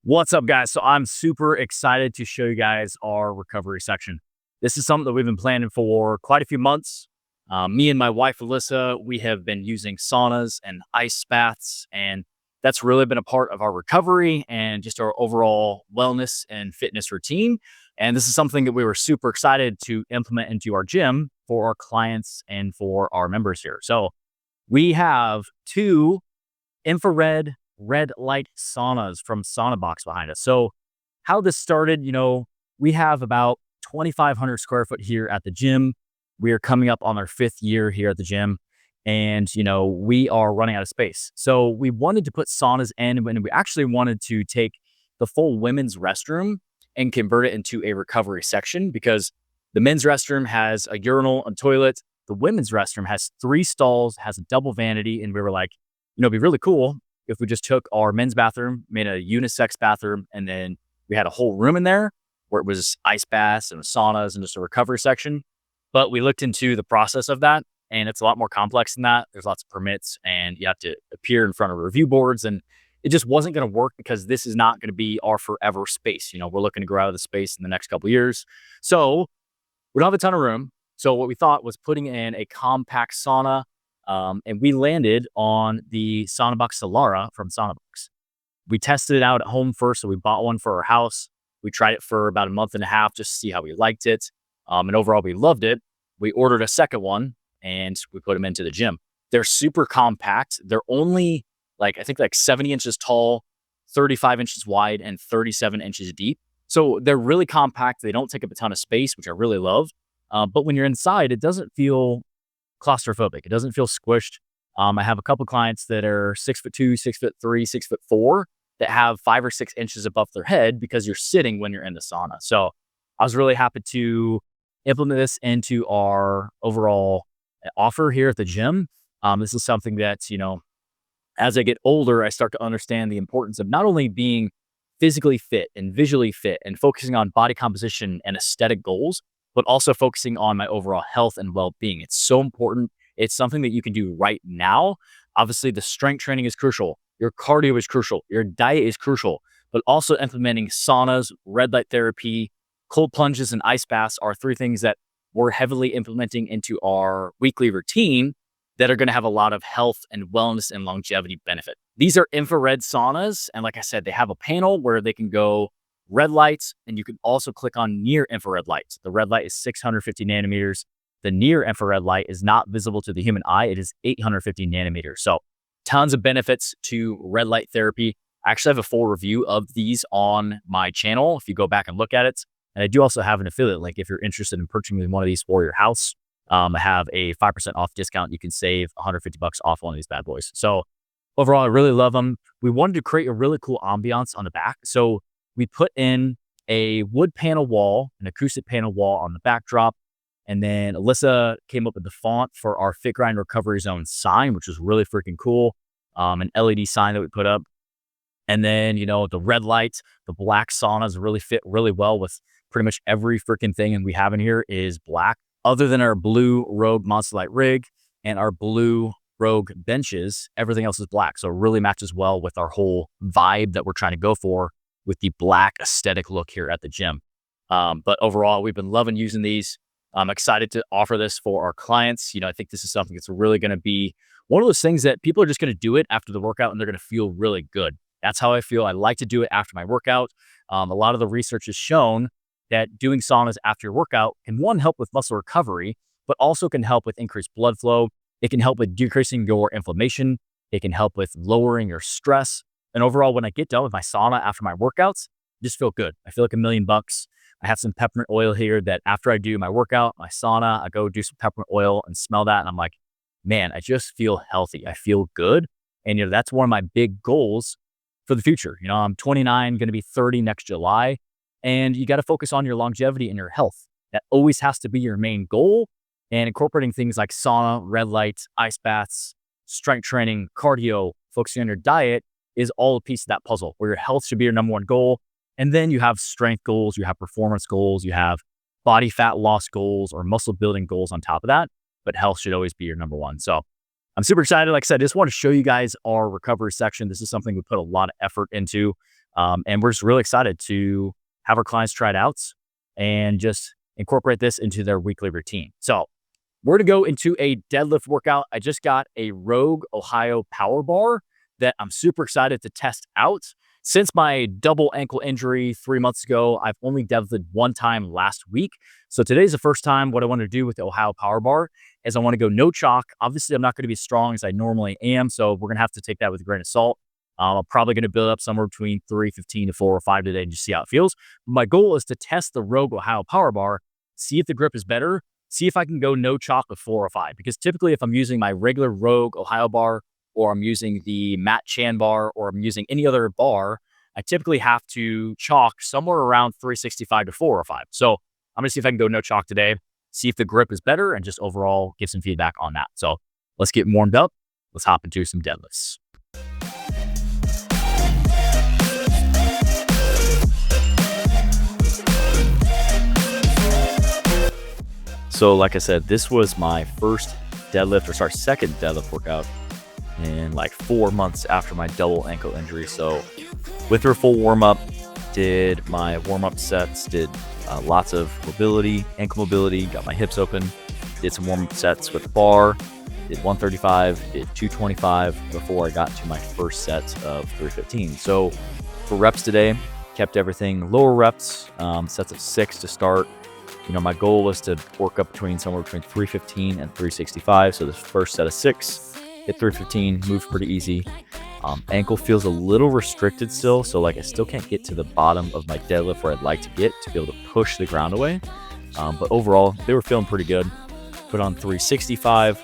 What's up, guys? So I'm super excited to show you guys our recovery section. This is something that we've been planning for quite a few months. Me and my wife, Alyssa, we have been using saunas and ice baths, and that's really been a part of our recovery and just our overall wellness and fitness routine. And this is something that we were super excited to implement into our gym for our clients and for our members here. So we have two infrared red light saunas from Sauna Box behind us. So how this started, we have about 2,500 square foot here at the gym. We are coming up on our 5th year here at the gym, and we are running out of space. So we wanted to put saunas in, and we actually wanted to take the full women's restroom and convert it into a recovery section, because the men's restroom has a urinal and toilet. The women's restroom has 3 stalls, has a double vanity, and we were like, it'd be really cool if we just took our men's bathroom, made a unisex bathroom, and then we had a whole room in there where it was ice baths and saunas and just a recovery section. But we looked into the process of that, and it's a lot more complex than that. There's lots of permits, and you have to appear in front of review boards, and it just wasn't going to work because this is not going to be our forever space. We're looking to grow out of the space in the next couple of years. So we don't have a ton of room. So what we thought was putting in a compact sauna. And we landed on the Sauna Box Solara from Sauna Box. We tested it out at home first. So we bought one for our house. We tried it for about a month and a half just to see how we liked it. And overall, we loved it. We ordered a second one and we put them into the gym. They're super compact. They're only I think 70 inches tall, 35 inches wide, and 37 inches deep. So they're really compact. They don't take up a ton of space, which I really love. But when you're inside, it doesn't feel claustrophobic. It doesn't feel squished. I have a couple clients that are 6'2", 6'3", 6'4", that have 5 or 6 inches above their head because you're sitting when you're in the sauna. So I was really happy to implement this into our overall offer here at the gym. This is something that, as I get older, I start to understand the importance of not only being physically fit and visually fit and focusing on body composition and aesthetic goals, but also focusing on my overall health and well-being. It's so important. It's something that you can do right now. Obviously, the strength training is crucial. Your cardio is crucial. Your diet is crucial. But also implementing saunas, red light therapy, cold plunges, and ice baths are 3 things that we're heavily implementing into our weekly routine that are going to have a lot of health and wellness and longevity benefit. These are infrared saunas. And like I said, they have a panel where they can go red lights, and you can also click on near infrared lights. The red light is 650 nanometers. The near infrared light is not visible to the human eye. It is 850 nanometers. So tons of benefits to red light therapy. I actually have a full review of these on my channel if you go back and look at it. And I do also have an affiliate link if you're interested in purchasing one of these for your house. I have a 5% off discount. You can save $150 off one of these bad boys. So overall, I really love them. We wanted to create a really cool ambiance on the back. So we put in a wood panel wall, an acoustic panel wall on the backdrop. And then Alyssa came up with the font for our Fit Grind Recovery Zone sign, which was really freaking cool. An LED sign that we put up. And then, the red lights, the black saunas really fit really well with pretty much every freaking thing. And we have in here is black, other than our blue Rogue Monster Light rig and our blue Rogue benches. Everything else is black. So it really matches well with our whole vibe that we're trying to go for with the black aesthetic look here at the gym. But overall, we've been loving using these. I'm excited to offer this for our clients. I think this is something that's really going to be one of those things that people are just going to do it after the workout and they're going to feel really good. That's how I feel. I like to do it after my workout. A lot of the research has shown that doing saunas after your workout can, one, help with muscle recovery, but also can help with increased blood flow. It can help with decreasing your inflammation. It can help with lowering your stress. And overall, when I get done with my sauna after my workouts, I just feel good. I feel like $1,000,000. I have some peppermint oil here that after I do my workout, my sauna, I go do some peppermint oil and smell that. And I'm like, man, I just feel healthy. I feel good. And, that's one of my big goals for the future. I'm 29, going to be 30 next July. And you got to focus on your longevity and your health. That always has to be your main goal. And incorporating things like sauna, red lights, ice baths, strength training, cardio, focusing on your diet is all a piece of that puzzle, where your health should be your number one goal. And then you have strength goals, you have performance goals, you have body fat loss goals or muscle building goals on top of that. But health should always be your number one. So I'm super excited. Like I said, I just want to show you guys our recovery section. This is something we put a lot of effort into. And we're just really excited to have our clients try it out and just incorporate this into their weekly routine. So we're to go into a deadlift workout. I just got a Rogue Ohio power bar that I'm super excited to test out. Since my double ankle injury 3 months ago, I've only deadlifted one time last week. So today's the first time. What I want to do with the Ohio power bar is I want to go no chalk. Obviously, I'm not going to be as strong as I normally am, so we're going to have to take that with a grain of salt. I'm probably going to build up somewhere between 315 to 405 today and just see how it feels. My goal is to test the Rogue Ohio power bar, see if the grip is better, see if I can go no chalk with 405. Because typically if I'm using my regular Rogue Ohio bar, or I'm using the Matt Chan bar, or I'm using any other bar, I typically have to chalk somewhere around 365 to 405. So I'm gonna see if I can go no chalk today, see if the grip is better, and just overall give some feedback on that. So let's get warmed up. Let's hop into some deadlifts. So like I said, this was my first deadlift, or sorry, second deadlift workout in like 4 months after my double ankle injury. So with her full warm up, did my warm up sets, did lots of mobility, ankle mobility, got my hips open, did some warm up sets with the bar, did 135, did 225 before I got to my first set of 315. So for reps today, kept everything lower reps, sets of 6 to start. My goal was to work up somewhere between 315 and 365. So the first set of 6, hit 315, moves pretty easy. Ankle feels a little restricted still. So like I still can't get to the bottom of my deadlift where I'd like to get to be able to push the ground away. But overall, they were feeling pretty good. Put on 365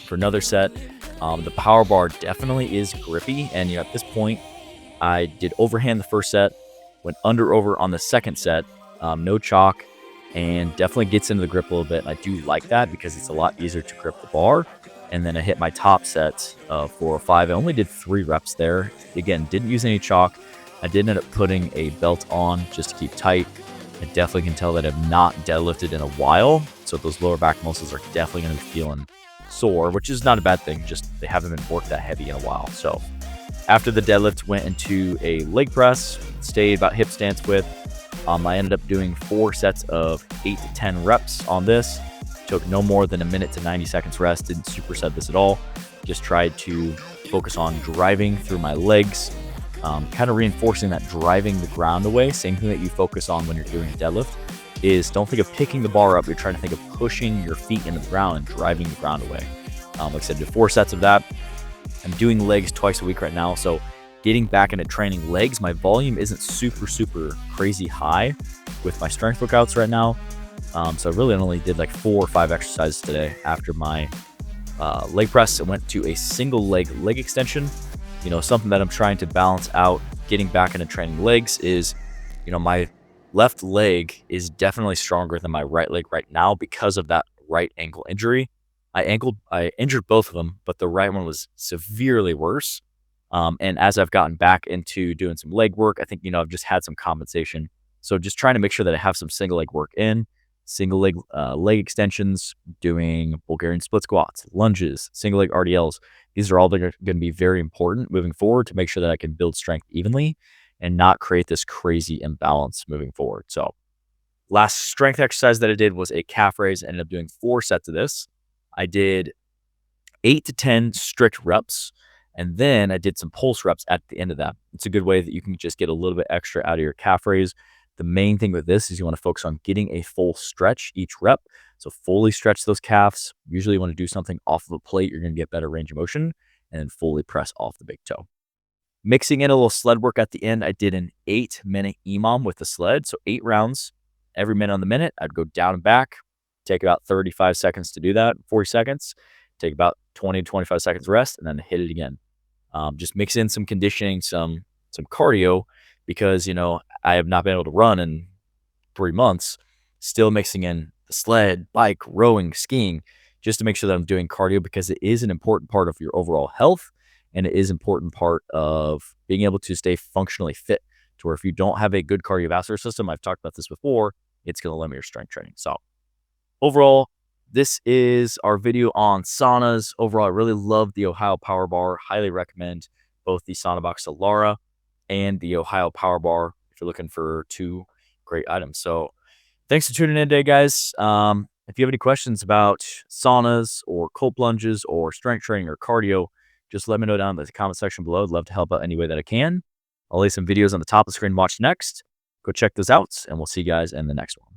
for another set. The power bar definitely is grippy. And at this point, I did overhand the first set, went over on the second set, no chalk, and definitely gets into the grip a little bit. And I do like that because it's a lot easier to grip the bar. And then I hit my top set of 405. I only did 3 reps there. Again, didn't use any chalk. I did end up putting a belt on just to keep tight. I definitely can tell that I've not deadlifted in a while. So those lower back muscles are definitely going to be feeling sore, which is not a bad thing. Just they haven't been worked that heavy in a while. So after the deadlift, went into a leg press, stayed about hip stance width. I ended up doing 4 sets of 8 to 10 reps on this. Took no more than a minute to 90 seconds rest. Didn't superset this at all. Just tried to focus on driving through my legs, kind of reinforcing that driving the ground away. Same thing that you focus on when you're doing a deadlift is don't think of picking the bar up. You're trying to think of pushing your feet into the ground and driving the ground away. Like I said, did 4 sets of that. I'm doing legs twice a week right now. So getting back into training legs, my volume isn't super crazy high with my strength workouts right now. So I really only did like 4 or 5 exercises today after my leg press. I went to a single leg extension. Something that I'm trying to balance out getting back into training legs is, my left leg is definitely stronger than my right leg right now because of that right ankle injury. I injured both of them, but the right one was severely worse. And as I've gotten back into doing some leg work, I think, I've just had some compensation. So just trying to make sure that I have some single leg work in, single leg extensions, doing Bulgarian split squats, lunges, single leg RDLs. These are all going to be very important moving forward to make sure that I can build strength evenly and not create this crazy imbalance moving forward. So last strength exercise that I did was a calf raise. I ended up doing 4 sets of this. I did 8 to 10 strict reps. And then I did some pulse reps at the end of that. It's a good way that you can just get a little bit extra out of your calf raise. The main thing with this is you want to focus on getting a full stretch each rep. So fully stretch those calves. Usually you want to do something off of a plate. You're going to get better range of motion, and then fully press off the big toe. Mixing in a little sled work at the end, I did an 8-minute EMOM with the sled. So 8 rounds. Every minute on the minute, I'd go down and back. Take about 35 seconds to do that, 40 seconds. Take about 20 to 25 seconds rest, and then hit it again. Just mix in some conditioning, some cardio, because, I have not been able to run in 3 months, still mixing in the sled, bike, rowing, skiing, just to make sure that I'm doing cardio, because it is an important part of your overall health. And it is an important part of being able to stay functionally fit, to where if you don't have a good cardiovascular system, I've talked about this before, it's going to limit your strength training. So overall, this is our video on saunas. Overall, I really love the Ohio Power Bar. Highly recommend both the Sauna Box Solara and the Ohio Power Bar if you're looking for 2 great items. So thanks for tuning in today, guys. If you have any questions about saunas or cold plunges or strength training or cardio, just let me know down in the comment section below. I'd love to help out any way that I can. I'll lay some videos on the top of the screen. Watch next. Go check those out, and we'll see you guys in the next one.